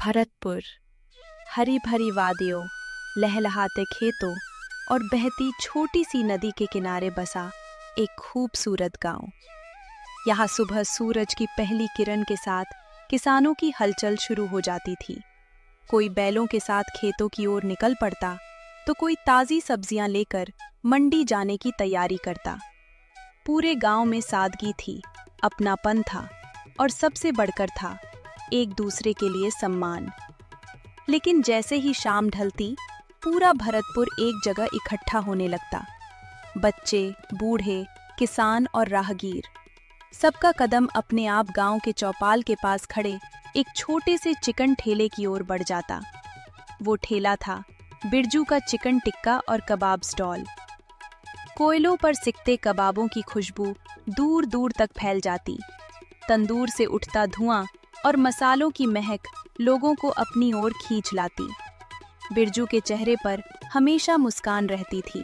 भरतपुर हरी भरी वादियों, लहलहाते खेतों और बहती छोटी सी नदी के किनारे बसा एक खूबसूरत गांव। यहाँ सुबह सूरज की पहली किरण के साथ किसानों की हलचल शुरू हो जाती थी। कोई बैलों के साथ खेतों की ओर निकल पड़ता तो कोई ताज़ी सब्जियां लेकर मंडी जाने की तैयारी करता। पूरे गांव में सादगी थी, अपनापन था और सबसे बढ़कर था एक दूसरे के लिए सम्मान। लेकिन जैसे ही शाम ढलती, पूरा भरतपुर एक जगह इकट्ठा होने लगता। बच्चे, बूढ़े, किसान और राहगीर, सबका कदम अपने आप गांव के चौपाल के पास खड़े एक छोटे से चिकन ठेले की ओर बढ़ जाता। वो ठेला था बिरजू का चिकन टिक्का और कबाब स्टॉल। कोयलों पर सिकते कबाबों की खुशबू दूर दूर तक फैल जाती। तंदूर से उठता धुआं और मसालों की महक लोगों को अपनी ओर खींच लाती। बिरजू के चेहरे पर हमेशा मुस्कान रहती थी।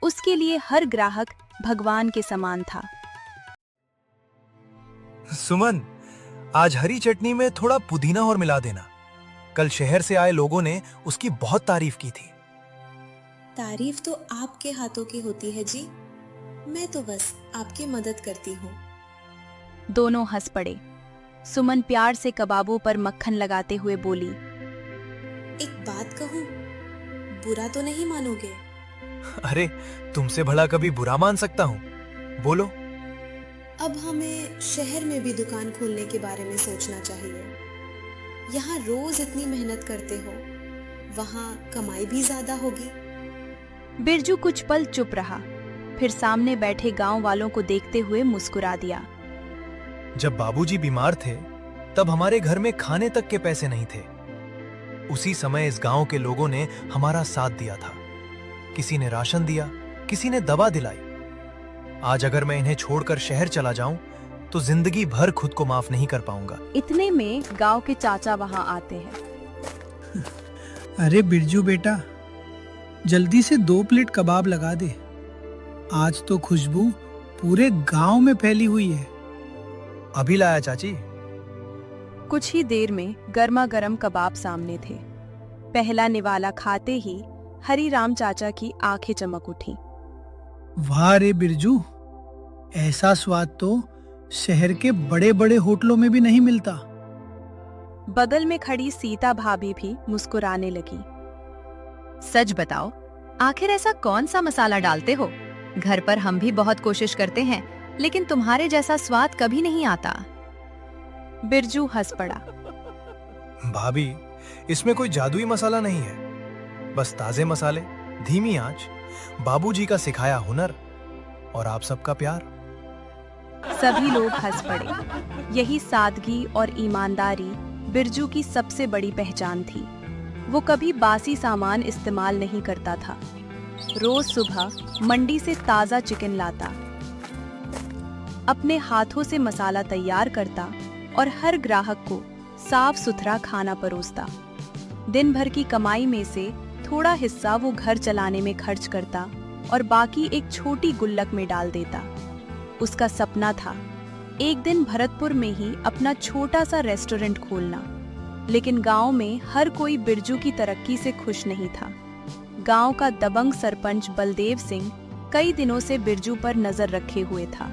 उसके लिए हर ग्राहक भगवान के समान था। सुमन, आज हरी चटनी में थोड़ा पुदीना और मिला देना। कल शहर से आए लोगों ने उसकी बहुत तारीफ की थी। तारीफ तो आपके हाथों की होती है जी, मैं तो बस आपकी मदद करती हूँ। दोनों हंस पड़े। सुमन प्यार से कबाबों पर मक्खन लगाते हुए बोली, एक बात कहूँ, बुरा तो नहीं मानोगे? अरे, तुमसे भला कभी बुरा मान सकता हूँ? बोलो। अब हमें शहर में भी दुकान खोलने के बारे में सोचना चाहिए। यहाँ रोज इतनी मेहनत करते हो, वहाँ कमाई भी ज्यादा होगी। बिरजू कुछ पल चुप रहा, फिर सामने बैठे गांव वालों को देखते हुए मुस्कुरा दिया। जब बाबूजी बीमार थे, तब हमारे घर में खाने तक के पैसे नहीं थे। उसी समय इस गांव के लोगों ने हमारा साथ दिया था। किसी ने राशन दिया, किसी ने दवा दिलाई। आज अगर मैं इन्हें छोड़कर शहर चला जाऊं, तो जिंदगी भर खुद को माफ नहीं कर पाऊंगा। इतने में गांव के चाचा वहां आते हैं। अरे बिरजू बेटा, जल्दी से 2 प्लेट कबाब लगा दे। आज तो खुशबू पूरे गांव में फैली हुई है। अभी लाया चाची। कुछ ही देर में गर्मा गर्म कबाब सामने थे। पहला निवाला खाते ही हरिराम चाचा की आंखें चमक उठी। वाह रे बिरजू, ऐसा स्वाद तो शहर के बड़े बड़े होटलों में भी नहीं मिलता। बगल में खड़ी सीता भाभी भी मुस्कुराने लगी। सच बताओ, आखिर ऐसा कौन सा मसाला डालते हो? घर पर हम भी बहुत कोशिश करते हैं, लेकिन तुम्हारे जैसा स्वाद कभी नहीं आता। बिरजू हंस पड़ा। भाभी, इसमें कोई जादुई मसाला नहीं है। बस ताजे मसाले, धीमी आंच, बाबूजी का सिखाया हुनर और आप सबका प्यार। सभी लोग हंस पड़े। यही सादगी और ईमानदारी बिरजू की सबसे बड़ी पहचान थी। वो कभी बासी सामान इस्तेमाल नहीं करता था। रोज सुबह मंडी से ताजा चिकन लाता, अपने हाथों से मसाला तैयार करता और हर ग्राहक को साफ सुथरा खाना परोसता। दिन भर की कमाई में से थोड़ा हिस्सा वो घर चलाने में खर्च करता और बाकी एक छोटी गुल्लक में डाल देता। उसका सपना था एक दिन भरतपुर में ही अपना छोटा सा रेस्टोरेंट खोलना। लेकिन गांव में हर कोई बिरजू की तरक्की से खुश नहीं था। गांव का दबंग सरपंच बलदेव सिंह कई दिनों से बिरजू पर नजर रखे हुए था।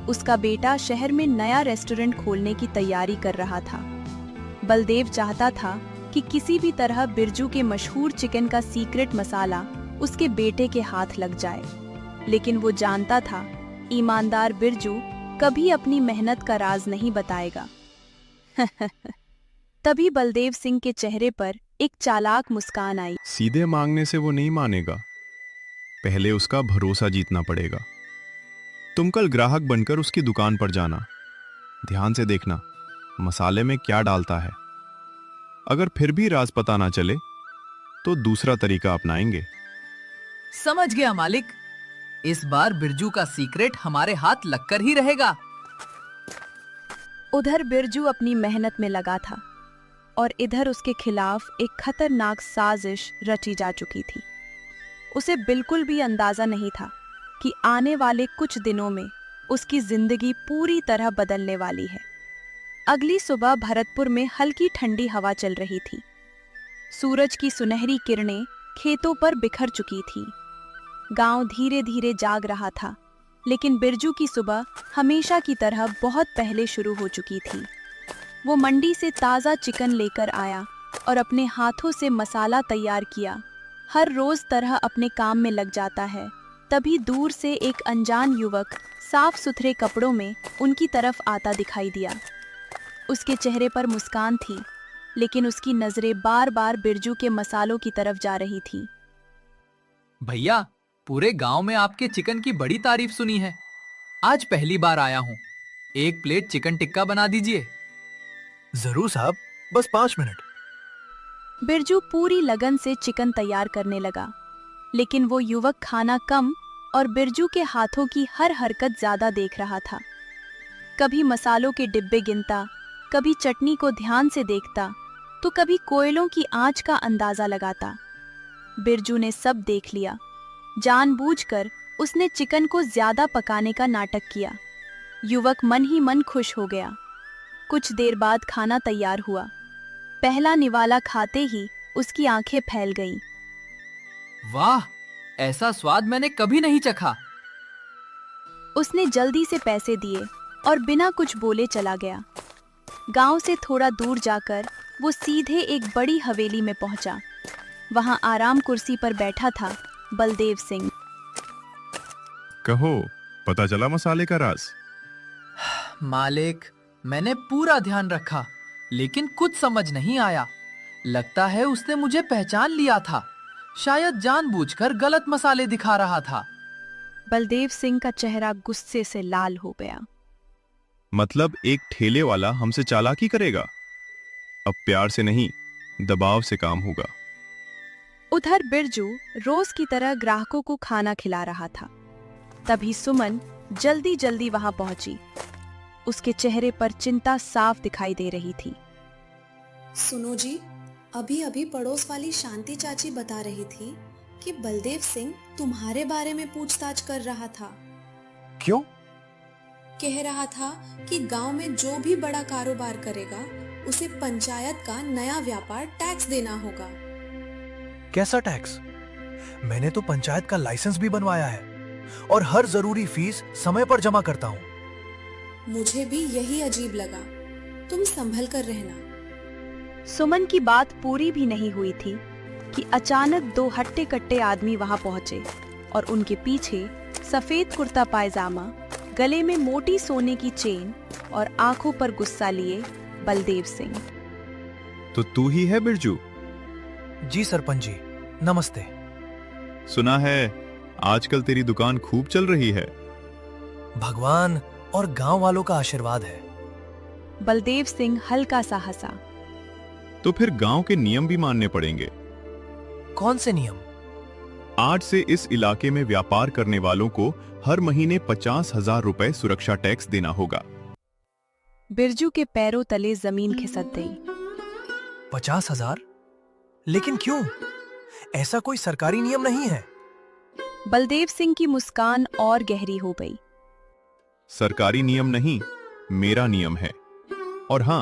उसका बेटा शहर में नया रेस्टोरेंट खोलने की तैयारी कर रहा था। बलदेव चाहता था कि किसी भी तरह बिरजू के मशहूर चिकन का सीक्रेट मसाला उसके बेटे के हाथ लग जाए। लेकिन वो जानता था ईमानदार बिरजू कभी अपनी मेहनत का राज नहीं बताएगा। तभी बलदेव सिंह के चेहरे पर एक चालाक मुस्कान आई। सीधे मांगने से वो नहीं मानेगा, पहले उसका भरोसा जीतना पड़ेगा। तुम कल ग्राहक बनकर उसकी दुकान पर जाना। ध्यान से देखना मसाले में क्या डालता है। अगर फिर भी राज पता ना चले तो दूसरा तरीका अपनाएंगे। समझ गया मालिक, इस बार बिरजू का सीक्रेट हमारे हाथ लगकर ही रहेगा। उधर बिरजू अपनी मेहनत में लगा था और इधर उसके खिलाफ एक खतरनाक साजिश रची जा चुकी थी। उसे बिल्कुल भी अंदाजा नहीं था कि आने वाले कुछ दिनों में उसकी जिंदगी पूरी तरह बदलने वाली है। अगली सुबह भरतपुर में हल्की ठंडी हवा चल रही थी। सूरज की सुनहरी किरणें खेतों पर बिखर चुकी थी। गांव धीरे धीरे जाग रहा था, लेकिन बिरजू की सुबह हमेशा की तरह बहुत पहले शुरू हो चुकी थी। वो मंडी से ताज़ा चिकन लेकर आया और अपने हाथों से मसाला तैयार किया। हर रोज तरह अपने काम में लग जाता है, तभी दूर से एक अनजान युवक साफ सुथरे कपड़ों में उनकी तरफ आता दिखाई दिया। उसके चेहरे पर मुस्कान थी, लेकिन उसकी नजरें बार बार बिरजू के मसालों की तरफ जा रही थी। भैया, पूरे गांव में आपके चिकन की बड़ी तारीफ सुनी है। आज पहली बार आया हूँ। 1 प्लेट चिकन टिक्का बना दीजिए। जरूर साहब, बस 5 मिनट। बिरजू पूरी लगन से चिकन तैयार करने लगा, लेकिन वो युवक खाना कम और बिरजू के हाथों की हर हरकत ज्यादा देख रहा था। कभी मसालों के डिब्बे गिनता, कभी चटनी को ध्यान से देखता, तो कभी कोयलों की आंच का अंदाजा लगाता। बिरजू ने सब देख लिया। जानबूझकर उसने चिकन को ज्यादा पकाने का नाटक किया। युवक मन ही मन खुश हो गया। कुछ देर बाद खाना तैयार हुआ। पहला निवाला खाते ही उसकी आंखें फैल गईं। वाह, ऐसा स्वाद मैंने कभी नहीं चखा। उसने जल्दी से पैसे दिए और बिना कुछ बोले चला गया। गांव से थोड़ा दूर जाकर वो सीधे एक बड़ी हवेली में पहुंचा। वहां आराम कुर्सी पर बैठा था बलदेव सिंह। कहो, पता चला मसाले का राज? मालिक, मैंने पूरा ध्यान रखा, लेकिन कुछ समझ नहीं आया। लगता है उसने मुझे पहचान लिया था। शायद जानबूझकर गलत मसाले दिखा रहा था। बलदेव सिंह का चेहरा गुस्से से लाल हो गया। मतलब एक ठेले वाला हमसे चालाकी करेगा? अब प्यार से नहीं, दबाव से काम होगा। उधर बिरजू रोज की तरह ग्राहकों को खाना खिला रहा था। तभी सुमन जल्दी जल्दी वहां पहुंची। उसके चेहरे पर चिंता साफ दिखाई दे रही थी। सुनो जी, अभी अभी पड़ोस वाली शांति चाची बता रही थी कि बलदेव सिंह तुम्हारे बारे में पूछताछ कर रहा था। क्यों? कह रहा था कि गांव में जो भी बड़ा कारोबार करेगा उसे पंचायत का नया व्यापार टैक्स देना होगा। कैसा टैक्स? मैंने तो पंचायत का लाइसेंस भी बनवाया है और हर जरूरी फीस समय पर जमा करता हूँ। मुझे भी यही अजीब लगा। तुम संभल कर रहना। सुमन की बात पूरी भी नहीं हुई थी कि अचानक 2 हट्टे कट्टे आदमी वहां पहुंचे और उनके पीछे सफेद कुर्ता पायजामा, गले में मोटी सोने की चेन और आंखों पर गुस्सा लिए बलदेव सिंह। तो तू ही है बिरजू? जी सरपंच जी, नमस्ते। सुना है आजकल तेरी दुकान खूब चल रही है। भगवान और गांव वालों का आशीर्वाद है। बलदेव सिंह हल्का सा हंसा। तो फिर गांव के नियम भी मानने पड़ेंगे। कौन से नियम? आज से इस इलाके में व्यापार करने वालों को हर महीने 50,000 रुपए सुरक्षा टैक्स देना होगा। बिरजू के पैरों तले जमीन खिसक गई। 50,000? लेकिन क्यों? ऐसा कोई सरकारी नियम नहीं है। बलदेव सिंह की मुस्कान और गहरी हो गई। सरकारी नियम नहीं, मेरा नियम है। और हां,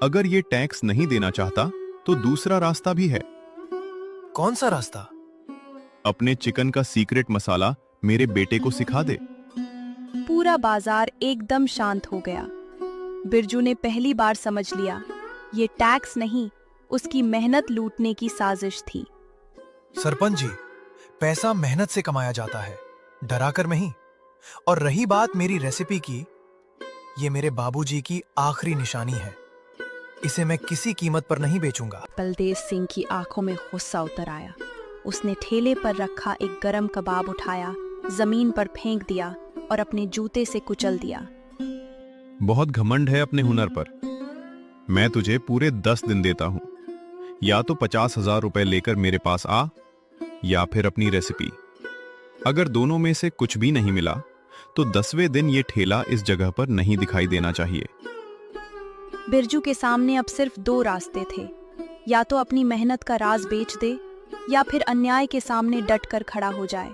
अगर ये टैक्स नहीं देना चाहता तो दूसरा रास्ता भी है। कौन सा रास्ता? अपने चिकन का सीक्रेट मसाला मेरे बेटे को सिखा दे। पूरा बाजार एकदम शांत हो गया। बिरजू ने पहली बार समझ लिया, ये टैक्स नहीं, उसकी मेहनत लूटने की साजिश थी। सरपंच जी, पैसा मेहनत से कमाया जाता है, डराकर नहीं। और रही बात मेरी रेसिपी की, ये मेरे बाबूजी की आखिरी निशानी है। इसे मैं किसी कीमत पर नहीं बेचूंगा। बलदेव सिंह की आंखों में गुस्सा उतर आया। उसने ठेले पर रखा एक गरम कबाब उठाया, जमीन पर फेंक दिया और अपने जूते से कुचल दिया। बहुत घमंड है अपने हुनर पर। मैं तुझे पूरे 10 दिन देता हूं। या तो 50,000 रुपए लेकर मेरे पास आ, या फिर अपनी रेसिपी। अगर दोनों में से कुछ भी नहीं मिला तो 10वें दिन ये ठेला इस जगह पर नहीं दिखाई देना चाहिए। बिरजू के सामने अब सिर्फ 2 रास्ते थे, या तो अपनी मेहनत का राज बेच दे या फिर अन्याय के सामने डटकर खड़ा हो जाए।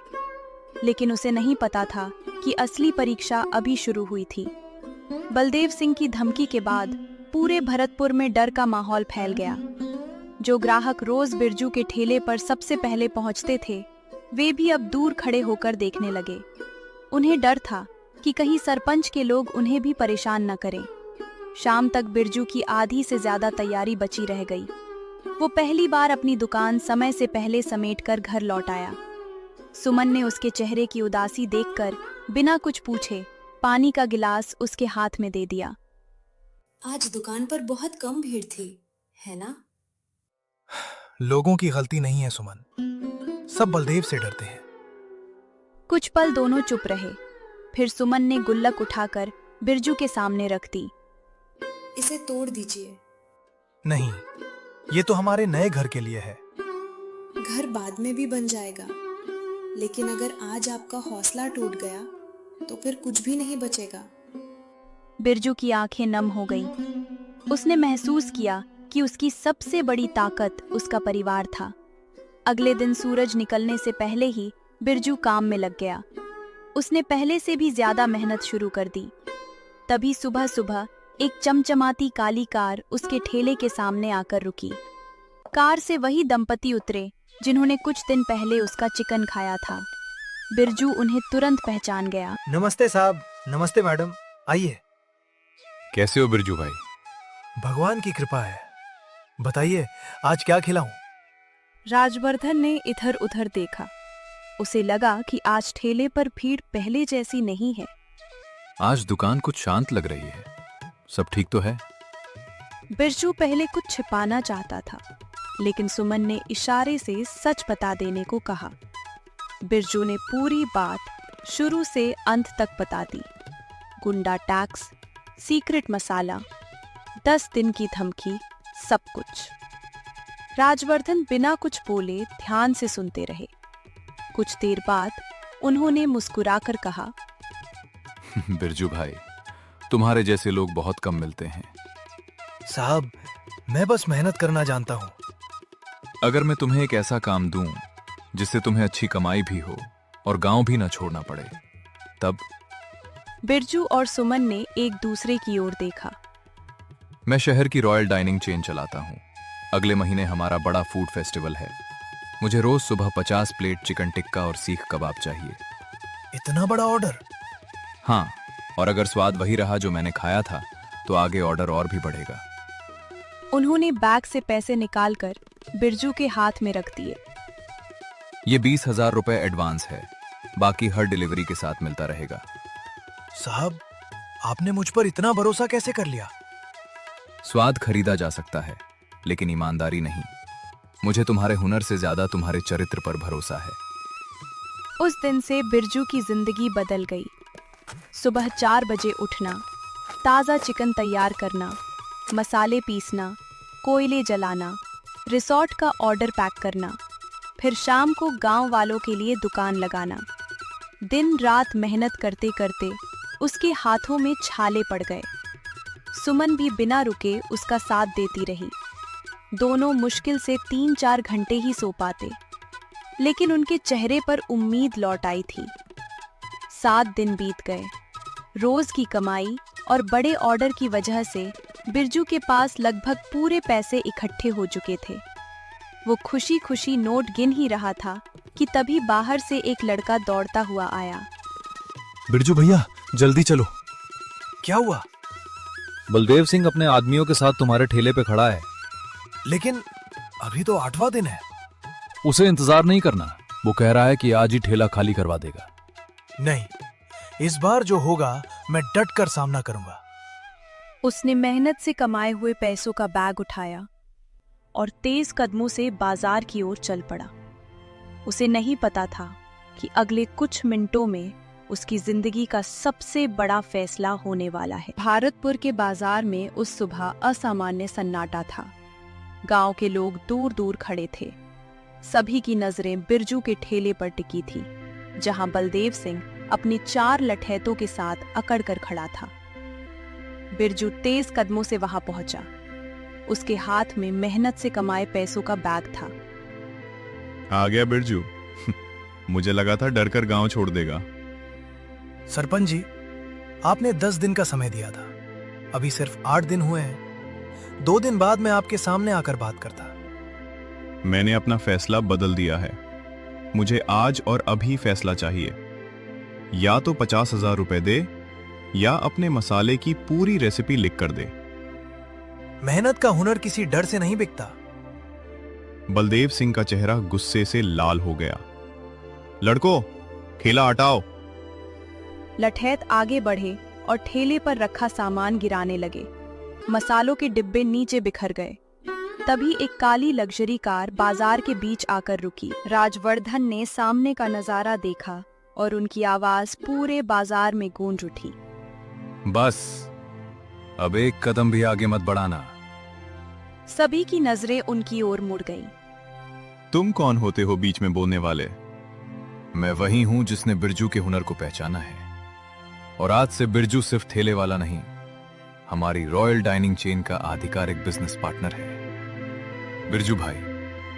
लेकिन उसे नहीं पता था कि असली परीक्षा अभी शुरू हुई थी। बलदेव सिंह की धमकी के बाद पूरे भरतपुर में डर का माहौल फैल गया। जो ग्राहक रोज बिरजू के ठेले पर सबसे पहले पहुंचते थे, वे भी अब दूर खड़े होकर देखने लगे। उन्हें डर था कि कहीं सरपंच के लोग उन्हें भी परेशान न करें। शाम तक बिरजू की आधी से ज्यादा तैयारी बची रह गई। वो पहली बार अपनी दुकान समय से पहले समेटकर घर लौट आया। सुमन ने उसके चेहरे की उदासी देखकर बिना कुछ पूछे पानी का गिलास उसके हाथ में दे दिया। आज दुकान पर बहुत कम भीड़ थी, है ना? लोगों की गलती नहीं है सुमन, सब बलदेव से डरते हैं। कुछ पल दोनों चुप रहे। फिर सुमन ने गुल्लक उठाकर बिरजू के सामने रख दी। इसे तोड़ दीजिए। नहीं, ये तो हमारे नए घर के लिए है। घर बाद में भी बन जाएगा, लेकिन अगर आज आपका हौसला टूट गया तो फिर कुछ भी नहीं बचेगा। बिरजू की आंखें नम हो गईं। उसने महसूस किया कि उसकी सबसे बड़ी ताकत उसका परिवार था। अगले दिन सूरज निकलने से पहले ही बिरजू काम में लग गया। उसने पहले से भी ज्यादा मेहनत शुरू कर दी। तभी सुबह सुबह एक चमचमाती काली कार उसके ठेले के सामने आकर रुकी। कार से वही दंपति उतरे जिन्होंने कुछ दिन पहले उसका चिकन खाया था। बिरजू उन्हें तुरंत पहचान गया। नमस्ते साहब। नमस्ते मैडम, आइए। कैसे हो बिरजू भाई? भगवान की कृपा है। बताइए, आज क्या खिलाऊं? राजवर्धन ने इधर उधर देखा। उसे लगा कि आज ठेले पर भीड़ पहले जैसी नहीं है। आज दुकान कुछ शांत लग रही है। सब ठीक तो है? बिरजू पहले कुछ छिपाना चाहता था, लेकिन सुमन ने इशारे से सच बता देने को कहा। बिरजू ने पूरी बात शुरू से अंत तक बता दी। गुंडा टैक्स, सीक्रेट मसाला, 10 दिन की धमकी, सब कुछ। राजवर्धन बिना कुछ बोले ध्यान से सुनते रहे। कुछ देर बाद उन्होंने मुस्कुराकर कहा, बिरजू भाई, तुम्हारे जैसे लोग बहुत कम मिलते हैं। साहब, मैं बस मेहनत करना जानता हूँ। अगर मैं तुम्हें एक ऐसा काम दूं जिससे तुम्हें अच्छी कमाई भी हो और गांव भी ना छोड़ना पड़े, तब? बिरजू और सुमन ने एक दूसरे की ओर देखा। मैं शहर की रॉयल डाइनिंग चेन चलाता हूँ। अगले महीने हमारा बड़ा फूड फेस्टिवल है। मुझे रोज सुबह 50 प्लेट चिकन टिक्का और सीख कबाब चाहिए। इतना बड़ा ऑर्डर? हाँ, और अगर स्वाद वही रहा जो मैंने खाया था तो आगे ऑर्डर और भी बढ़ेगा। उन्होंने बैग से पैसे निकालकर बिरजू के हाथ में रख दिए। ये 20,000 रुपए एडवांस है, बाकी हर डिलीवरी के साथ मिलता रहेगा। साहब, आपने मुझ पर इतना भरोसा कैसे कर लिया? स्वाद खरीदा जा सकता है, लेकिन ईमानदारी नहीं। मुझे तुम्हारे हुनर से ज्यादा तुम्हारे चरित्र पर भरोसा है। उस दिन से बिरजू की जिंदगी बदल गई। सुबह 4 बजे उठना, ताज़ा चिकन तैयार करना, मसाले पीसना, कोयले जलाना, रिसोर्ट का ऑर्डर पैक करना, फिर शाम को गांव वालों के लिए दुकान लगाना। दिन रात मेहनत करते करते उसके हाथों में छाले पड़ गए। सुमन भी बिना रुके उसका साथ देती रही। दोनों मुश्किल से 3-4 घंटे ही सो पाते, लेकिन उनके चेहरे पर उम्मीद लौट आई थी। 7 दिन बीत गए। रोज की कमाई और बड़े ऑर्डर की वजह से बिरजू के पास लगभग पूरे पैसे इकट्ठे हो चुके थे। वो खुशी खुशी नोट गिन ही रहा था कि तभी बाहर से एक लड़का दौड़ता हुआ आया। बिरजू भैया, जल्दी चलो। क्या हुआ? बलदेव सिंह अपने आदमियों के साथ तुम्हारे ठेले पे खड़ा है। लेकिन अभी तो 8वां दिन है। उसे इंतजार नहीं करना। वो कह रहा है कि आज ही ठेला खाली करवा देगा। नहीं, इस बार जो होगा मैं डट कर सामना करूंगा। उसने मेहनत से कमाए हुए पैसों का बैग उठाया और तेज कदमों से बाजार की ओर चल पड़ा। उसे नहीं पता था कि अगले कुछ मिनटों में उसकी जिंदगी का सबसे बड़ा फैसला होने वाला है। भारतपुर के बाजार में उस सुबह असामान्य सन्नाटा था। गांव के लोग दूर दूर खड़े थे। सभी की नजरें बिरजू के ठेले पर टिकी थी, जहां बलदेव सिंह अपनी 4 लठैतों के साथ अकड़ कर खड़ा था। बिरजू तेज कदमों से वहां पहुंचा। उसके हाथ में मेहनत से कमाए पैसों का बैग था। आ गया बिरजू। मुझे लगा था डर कर गांव छोड़ देगा। सरपंच जी, आपने 10 दिन का समय दिया था। अभी सिर्फ 8 दिन हुए हैं। 2 दिन बाद मैं आपके सामने आकर बात करता। मैंने अपना फैसला बदल दिया है। मुझे आज और अभी फैसला चाहिए। या तो 50,000 रुपए दे या अपने मसाले की पूरी रेसिपी लिख कर दे। मेहनत का हुनर किसी डर से नहीं बिकता। बलदेव सिंह का चेहरा गुस्से से लाल हो गया। लड़कों, ठेला हटाओ। लठैत आगे बढ़े और ठेले पर रखा सामान गिराने लगे। मसालों के डिब्बे नीचे बिखर गए। तभी एक काली लग्जरी कार बाजार के बीच आकर रुकी। राजवर्धन ने सामने का नजारा देखा और उनकी आवाज पूरे बाजार में गूंज उठी। बस अब एक कदम भी आगे मत बढ़ाना। सभी की नजरें उनकी ओर मुड़ गईं। तुम कौन होते हो बीच में बोलने वाले? मैं वही हूं जिसने बिरजू के हुनर को पहचाना है। और आज से बिरजू सिर्फ ठेले वाला नहीं, हमारी रॉयल डाइनिंग चेन का आधिकारिक बिजनेस पार्टनर है। बिरजू भाई,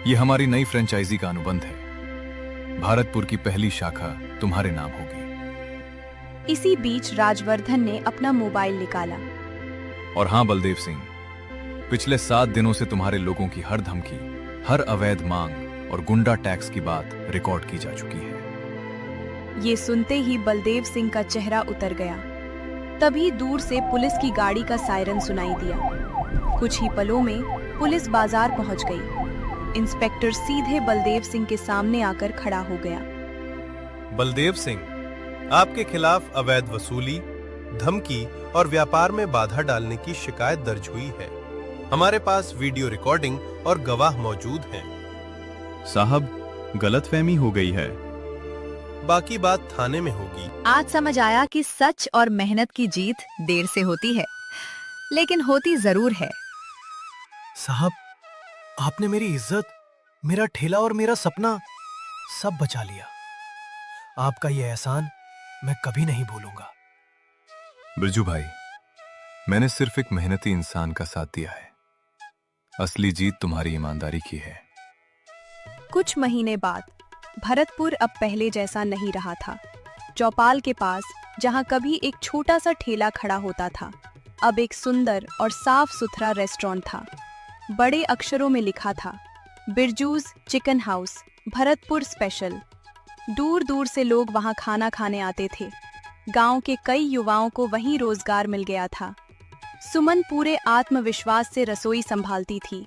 ये हमारी नई फ्रेंचाइजी का अनुबंध है। भारतपुर की पहली शाखा तुम्हारे नाम होगी। इसी बीच राजवर्धन ने अपना मोबाइल निकाला। और हां बलदेव सिंह, पिछले 7 दिनों से तुम्हारे लोगों की हर धमकी, हर अवैध मांग और गुंडा टैक्स की बात रिकॉर्ड की जा चुकी है। ये सुनते ही बलदेव सिंह का चेहरा उतर गया। तभी दूर से पुलिस की गाड़ी का सायरन सुनाई दिया। कुछ ही पलों में पुलिस बाजार पहुंच गई। इंस्पेक्टर सीधे बलदेव सिंह के सामने आकर खड़ा हो गया। बलदेव सिंह, आपके खिलाफ अवैध वसूली, धमकी और व्यापार में बाधा डालने की शिकायत दर्ज हुई है। हमारे पास वीडियो रिकॉर्डिंग और गवाह मौजूद हैं। साहब, गलतफहमी हो गई है। बाकी बात थाने में होगी। आज समझ आया कि सच और मेहनत की जीत देर से होती है, लेकिन होती जरूर है। साहब, आपने मेरी इज्जत, मेरा ठेला और मेरा सपना सब बचा लिया। आपका ये एहसान मैं कभी नहीं भूलूंगा। बिरजू भाई, मैंने सिर्फ एक मेहनती इंसान का साथ दिया है। असली जीत तुम्हारी ईमानदारी की है। कुछ महीने बाद भरतपुर अब पहले जैसा नहीं रहा था। चौपाल के पास, जहां कभी एक छोटा सा ठेला खड़ा होता था, अब एक सुंदर और साफ सुथरा रेस्टोरेंट था। बड़े अक्षरों में लिखा था, Birju's chicken house, Bharatpur special. दूर दूर से लोग वहां खाना खाने आते थे। गांव के कई युवाओं को वहीं रोजगार मिल गया था। सुमन पूरे आत्मविश्वास से रसोई संभालती थी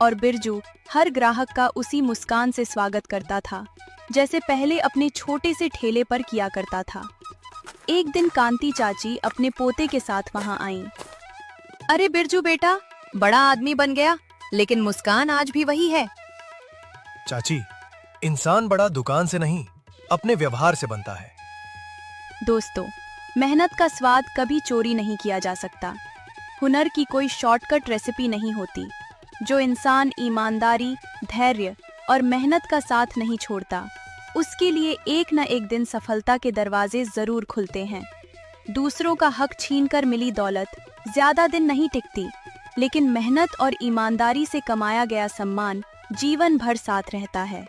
और बिरजू हर ग्राहक का उसी मुस्कान से स्वागत करता था, जैसे पहले अपने छोटे से ठेले पर किया करता था। एक दिन कांति चाची अपने पोते के साथ वहां आईं। अरे बिरजू बेटा, बड़ा आदमी बन गया, लेकिन मुस्कान आज भी वही है। चाची, इंसान बड़ा दुकान से नहीं, अपने व्यवहार से बनता है। दोस्तों, मेहनत का स्वाद कभी चोरी नहीं किया जा सकता। हुनर की कोई शॉर्टकट रेसिपी नहीं होती। जो इंसान ईमानदारी, धैर्य और मेहनत का साथ नहीं छोड़ता, उसके लिए एक न एक दिन सफलता के दरवाजे जरूर खुलते हैं। दूसरों का हक छीनकर मिली दौलत ज्यादा दिन नहीं टिकती, लेकिन मेहनत और ईमानदारी से कमाया गया सम्मान जीवन भर साथ रहता है।